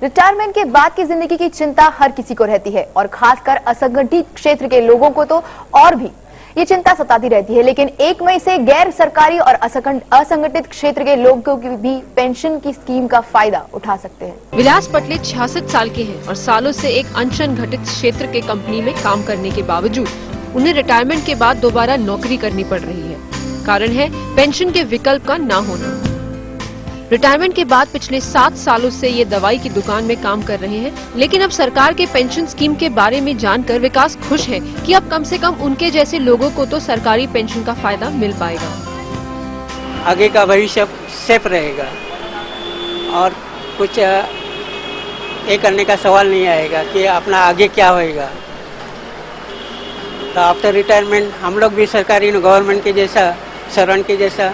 Retirement के बाद की जिंदगी की चिंता हर किसी को रहती है और खासकर असंगठित क्षेत्र के लोगों को तो और भी ये चिंता सताती रहती है। लेकिन 1 मई से गैर सरकारी और असंगठित क्षेत्र के लोगों की भी पेंशन की स्कीम का फायदा उठा सकते हैं। विलास पटले 66 साल के हैं और सालों से एक असंगठित क्षेत्र के कंपनी में काम करने के बावजूद उन्हें रिटायरमेंट के बाद दोबारा नौकरी करनी पड़ रही है। कारण है पेंशन के विकल्प का न होना। रिटायरमेंट के बाद पिछले 7 सालों से ये दवाई की दुकान में काम कर रहे हैं, लेकिन अब सरकार के पेंशन स्कीम के बारे में जानकर विकास खुश है कि अब कम से कम उनके जैसे लोगों को तो सरकारी पेंशन का फायदा मिल पाएगा। आगे का भविष्य सेफ रहेगा और कुछ ये करने का सवाल नहीं आएगा कि अपना आगे क्या होएगा। तो आफ्टर रिटायरमेंट हम लोग भी सरकारी गवर्नमेंट के जैसा शरण के जैसा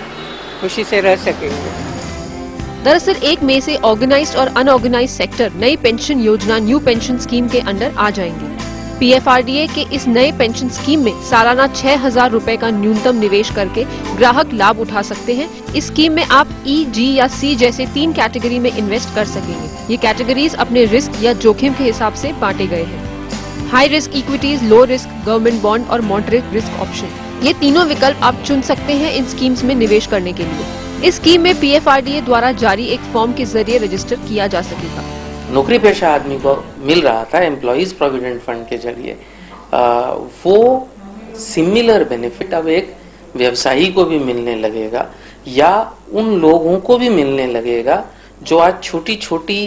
खुशी से रह सकेंगे। दरअसल 1 मई से ऑर्गेनाइज्ड और अनऑर्गेनाइज्ड सेक्टर नई पेंशन योजना न्यू पेंशन स्कीम के अंडर आ जाएंगे। PFRDA के इस नए पेंशन स्कीम में सालाना 6,000 रुपए का न्यूनतम निवेश करके ग्राहक लाभ उठा सकते हैं। इस स्कीम में आप E, G या C जैसे 3 कैटेगरी में इन्वेस्ट कर सकेंगे। ये कैटेगरीज अपने रिस्क या जोखिम के हिसाब से बांटे गए हैं। High risk equities, low risk, government bond और मॉडरेट रिस्क ऑप्शन, ये तीनों विकल्प आप चुन सकते हैं इन स्कीम्स में निवेश करने के लिए। इस स्कीम में PFRDA द्वारा जारी एक फॉर्म के जरिए रजिस्टर किया जा सकेगा। नौकरी पेशा आदमी को मिल रहा था एम्प्लॉइज प्रोविडेंट फंड के जरिए, वो सिमिलर बेनिफिट अब एक व्यवसायी को भी मिलने लगेगा या उन लोगों को भी मिलने लगेगा जो आज छोटी छोटी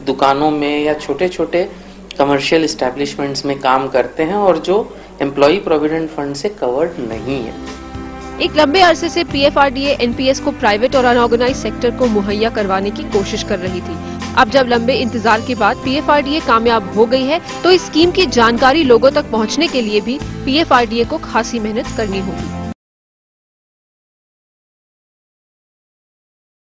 दुकानों में या छोटे छोटे कमर्शियल एस्टेब्लिशमेंट्स में काम करते हैं और जो एम्प्लॉय प्रोविडेंट फंड से कवर्ड नहीं है। एक लंबे अरसे से PFRDA NPS को प्राइवेट और अनऑर्गेनाइज्ड सेक्टर को मुहैया करवाने की कोशिश कर रही थी। अब जब लंबे इंतजार के बाद PFRDA कामयाब हो गई है, तो इस स्कीम की जानकारी लोगों तक पहुंचने के लिए भी PFRDA को खासी मेहनत करनी होगी।